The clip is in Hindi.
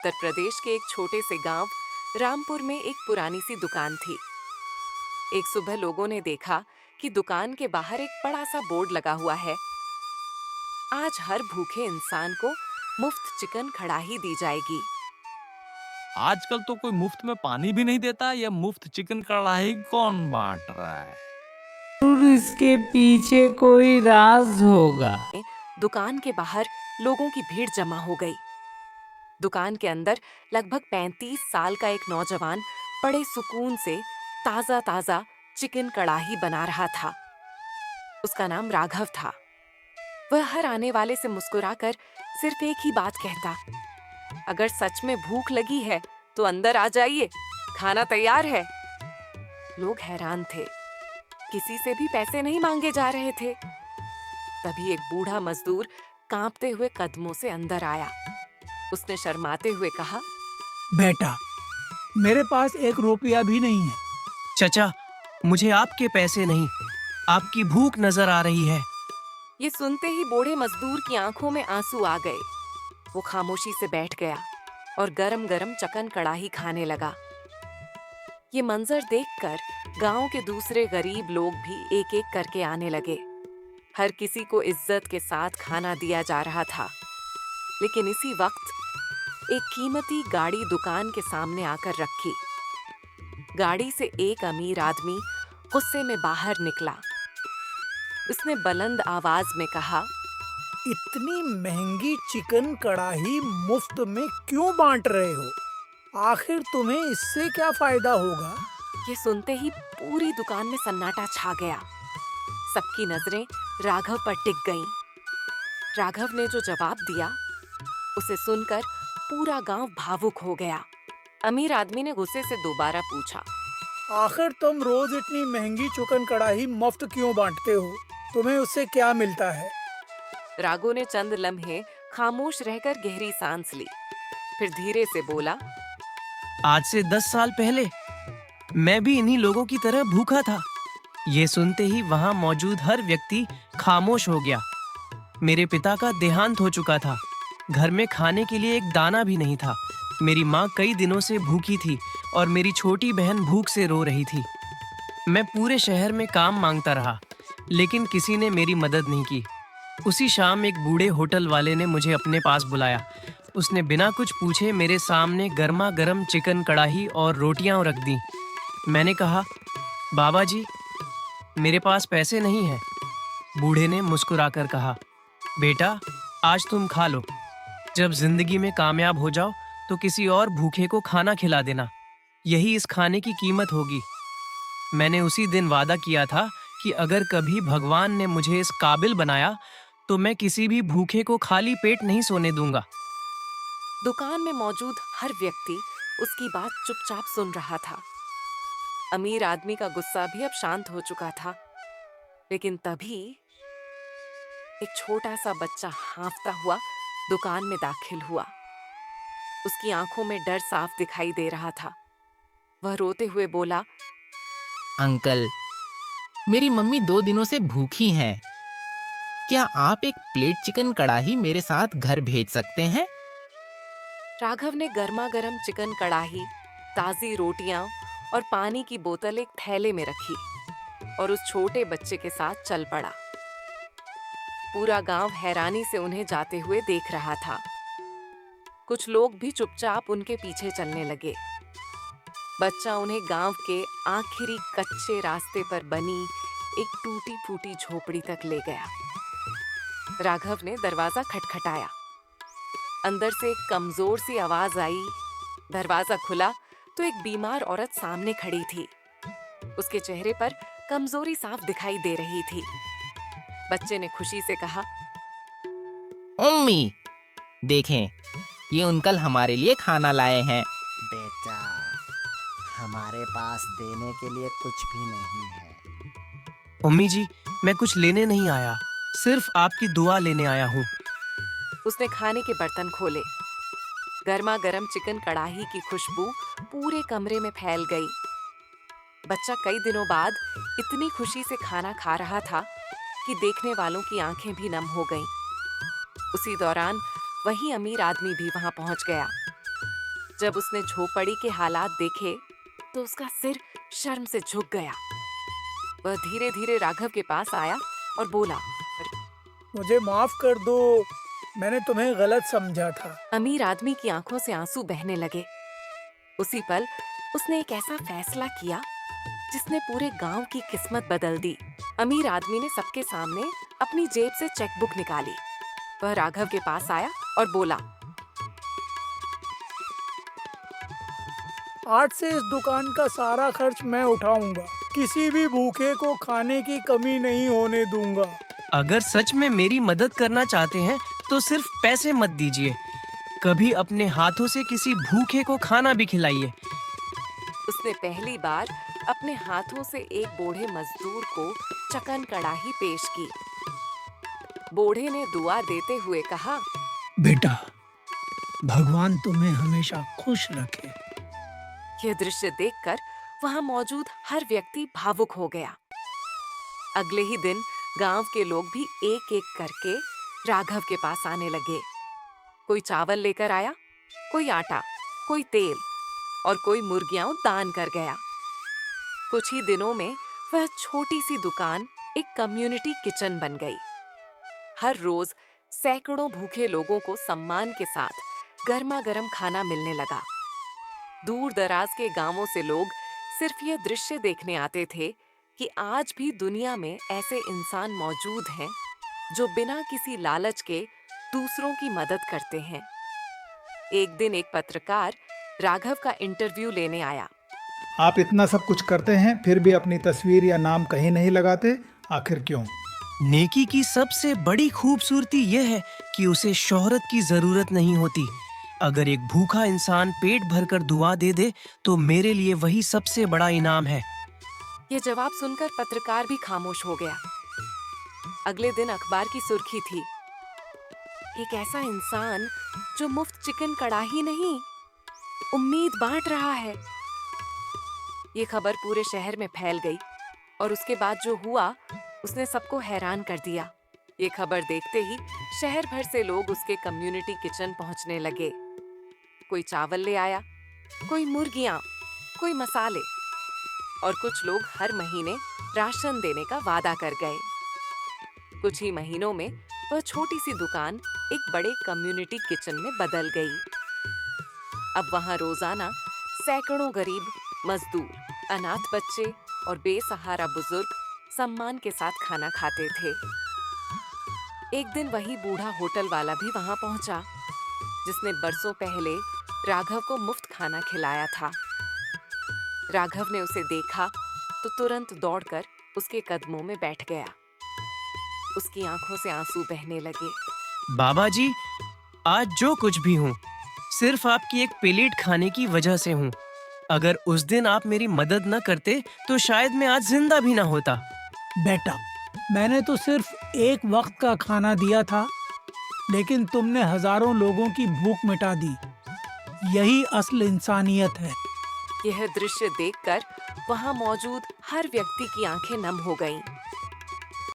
उत्तर प्रदेश के एक छोटे से गांव रामपुर में एक पुरानी सी दुकान थी। एक सुबह लोगों ने देखा कि दुकान के बाहर एक बड़ा सा बोर्ड लगा हुआ है। आज हर भूखे इंसान को मुफ्त चिकन कढ़ाई दी जाएगी। आजकल तो कोई मुफ्त में पानी भी नहीं देता। यह मुफ्त चिकन कढ़ाई कौन बांट रहा है? जरूर इसके पीछे कोई राज होगा। दुकान के बाहर लोगों की भीड़ जमा हो गई। दुकान के अंदर लगभग 35 साल का एक नौजवान बड़े सुकून से ताजा ताजा चिकन कढ़ाई बना रहा था। उसका नाम राघव था। वह हर आने वाले से मुस्कुराकर सिर्फ एक ही बात कहता, अगर सच में भूख लगी है तो अंदर आ जाइए, खाना तैयार है। लोग हैरान थे, किसी से भी पैसे नहीं मांगे जा रहे थे। तभी एक बूढ़ा मजदूर कांपते हुए कदमों से अंदर आया। उसने शर्माते हुए कहा, बेटा, मेरे पास 1 रुपया भी नहीं है। चचा, मुझे आपके पैसे नहीं, आपकी भूख नजर आ रही है। ये सुनते ही बूढ़े मजदूर की आंखों में आंसू आ गए। वो खामोशी से बैठ गया और गरम गरम चिकन कढ़ाई खाने लगा। ये मंजर देखकर गांव के दूसरे गरीब लोग भी एक एक करके आने लगे। हर किसी को इज्जत के साथ खाना दिया जा रहा था। लेकिन इसी वक्त एक कीमती गाड़ी दुकान के सामने आकर रखी। गाड़ी से एक अमीर आदमी गुस्से में बाहर निकला। उसने बुलंद आवाज में कहा, इतनी महंगी चिकन कढ़ाई मुफ्त में क्यों बांट रहे हो? आखिर तुम्हें इससे क्या फायदा होगा? ये सुनते ही पूरी दुकान में सन्नाटा छा गया। सबकी नजरें राघव पर टिक गईं। राघव ने जो जवाब दिया, उसे सुनकर पूरा गांव भावुक हो गया। अमीर आदमी ने गुस्से से दोबारा पूछा, आखिर तुम रोज इतनी महंगी चिकन कढ़ाई मुफ्त क्यों बांटते हो? तुम्हें उससे क्या मिलता है? राघव ने चंद लम्हे खामोश रहकर गहरी सांस ली। फिर धीरे से बोला, आज से 10 साल पहले मैं भी इन्हीं लोगों की तरह भूखा था। ये सुनते ही वहां मौजूद हर व्यक्ति खामोश हो गया। मेरे पिता का देहांत हो चुका था। घर में खाने के लिए एक दाना भी नहीं था। मेरी माँ कई दिनों से भूखी थी और मेरी छोटी बहन भूख से रो रही थी। मैं पूरे शहर में काम मांगता रहा, लेकिन किसी ने मेरी मदद नहीं की। उसी शाम एक बूढ़े होटल वाले ने मुझे अपने पास बुलाया। उसने बिना कुछ पूछे मेरे सामने गर्मा गर्म चिकन कढ़ाई और रोटियां रख दी। मैंने कहा, बाबा जी, मेरे पास पैसे नहीं हैं। बूढ़े ने मुस्कुराकर कहा, बेटा, आज तुम खा लो। जब जिंदगी में कामयाब हो जाओ तो किसी और भूखे को खाना खिला देना। यही इस खाने की कीमत होगी। मैंने उसी दिन वादा किया था कि अगर कभी भगवान ने मुझे इस काबिल बनाया तो मैं किसी भी भूखे को खाली पेट नहीं सोने दूंगा। दुकान में मौजूद हर व्यक्ति उसकी बात चुपचाप सुन रहा था। अमीर आदमी का गुस्सा भी अब शांत हो चुका था। लेकिन तभी एक छोटा सा बच्चा हांफता हुआ दुकान में दाखिल हुआ। उसकी आंखों में डर साफ दिखाई दे रहा था। वह रोते हुए बोला, अंकल, मेरी मम्मी 2 दिनों से भूखी हैं। क्या आप एक प्लेट चिकन कढ़ाई मेरे साथ घर भेज सकते हैं? राघव ने गर्मा गर्म चिकन कढ़ाई, ताजी रोटियां और पानी की बोतल एक थैले में रखी और उस छोटे बच्चे के साथ चल पड़ा। पूरा गांव हैरानी से उन्हें जाते हुए देख रहा था। कुछ लोग भी चुपचाप उनके पीछे चलने लगे। बच्चा उन्हें गांव के आखिरी कच्चे रास्ते पर बनी एक टूटी फूटी झोपड़ी तक ले गया। राघव ने दरवाजा खटखटाया। अंदर से एक कमजोर सी आवाज आई। दरवाजा खुला तो एक बीमार औरत सामने खड़ी थी। उसके चेहरे पर कमजोरी साफ दिखाई दे रही थी। बच्चे ने खुशी से कहा, मम्मी, देखें, ये अंकल हमारे लिए खाना लाए हैं। बेटा, हमारे पास देने के लिए कुछ भी नहीं है। मम्मी जी, मैं कुछ लेने नहीं आया, सिर्फ आपकी दुआ लेने आया हूँ। उसने खाने के बर्तन खोले। गर्मा गर्म चिकन कढ़ाई की खुशबू पूरे कमरे में फैल गई। बच्चा कई दिनों बाद इतनी खुशी से खाना खा रहा था कि देखने वालों की आंखें भी नम हो गईं। उसी दौरान वही अमीर आदमी भी वहां पहुंच गया। जब उसने झोपड़ी के हालात देखे तो उसका सिर शर्म से झुक गया। वह धीरे धीरे राघव के पास आया और बोला, मुझे माफ कर दो, मैंने तुम्हें गलत समझा था। अमीर आदमी की आंखों से आंसू बहने लगे। उसी पल उसने एक ऐसा फैसला किया जिसने पूरे गांव की किस्मत बदल दी। अमीर आदमी ने सबके सामने अपनी जेब से चेकबुक निकाली। वह राघव के पास आया और बोला, आज से इस दुकान का सारा खर्च मैं उठाऊंगा। किसी भी भूखे को खाने की कमी नहीं होने दूंगा। अगर सच में मेरी मदद करना चाहते हैं तो सिर्फ पैसे मत दीजिए, कभी अपने हाथों से किसी भूखे को खाना भी खिलाइए। उसने पहली बार अपने हाथों से एक बूढ़े मजदूर को चिकन कढ़ाही पेश की। बूढ़े ने दुआ देते हुए कहा, बेटा, भगवान तुम्हें हमेशा खुश रखे। यह दृश्य देखकर वहां मौजूद हर व्यक्ति भावुक हो गया। अगले ही दिन गांव के लोग भी एक एक करके राघव के पास आने लगे। कोई चावल लेकर आया, कोई आटा, कोई तेल और कोई मुर्गियां दान कर गया। कुछ ही दिनों में वह छोटी सी दुकान एक कम्युनिटी किचन बन गई। हर रोज सैकड़ों भूखे लोगों को सम्मान के साथ गर्मा गर्म खाना मिलने लगा। दूर दराज के गांवों से लोग सिर्फ यह दृश्य देखने आते थे कि आज भी दुनिया में ऐसे इंसान मौजूद हैं जो बिना किसी लालच के दूसरों की मदद करते हैं। एक दिन एक पत्रकार राघव का इंटरव्यू लेने आया। आप इतना सब कुछ करते हैं फिर भी अपनी तस्वीर या नाम कहीं नहीं लगाते, आखिर क्यों? नेकी की सबसे बड़ी खूबसूरती यह है कि उसे शोहरत की जरूरत नहीं होती। अगर एक भूखा इंसान पेट भरकर दुआ दे दे तो मेरे लिए वही सबसे बड़ा इनाम है। यह जवाब सुनकर पत्रकार भी खामोश हो गया। अगले दिन अखबार की सुर्खी थी, एक ऐसा इंसान जो मुफ्त चिकन कढ़ाही नहीं, उम्मीद बांट रहा है। ये खबर पूरे शहर में फैल गई और उसके बाद जो हुआ उसने सबको हैरान कर दिया। ये खबर देखते ही शहर भर से लोग उसके कम्युनिटी किचन पहुंचने लगे। कोई चावल ले आया, कोई मुर्गियां, कोई मसाले और कुछ लोग हर महीने राशन देने का वादा कर गए। कुछ ही महीनों में वह छोटी सी दुकान एक बड़े कम्युनिटी किचन में बदल गई। अब वहां रोजाना सैकड़ों गरीब मजदूर, अनाथ बच्चे और बेसहारा बुजुर्ग सम्मान के साथ खाना खाते थे। एक दिन वही बूढ़ा होटल वाला भी वहां पहुंचा जिसने बरसों पहले राघव को मुफ्त खाना खिलाया था। राघव ने उसे देखा तो तुरंत दौड़कर उसके कदमों में बैठ गया। उसकी आंखों से आंसू बहने लगे। बाबा जी, आज जो कुछ भी हूँ सिर्फ आपकी एक प्लेट खाने की वजह से हूँ। अगर उस दिन आप मेरी मदद न करते तो शायद मैं आज जिंदा भी ना होता। बेटा, मैंने तो सिर्फ एक वक्त का खाना दिया था, लेकिन तुमने हजारों लोगों की भूख मिटा दी। यही असल इंसानियत है। यह दृश्य देखकर वहां मौजूद हर व्यक्ति की आंखें नम हो गईं।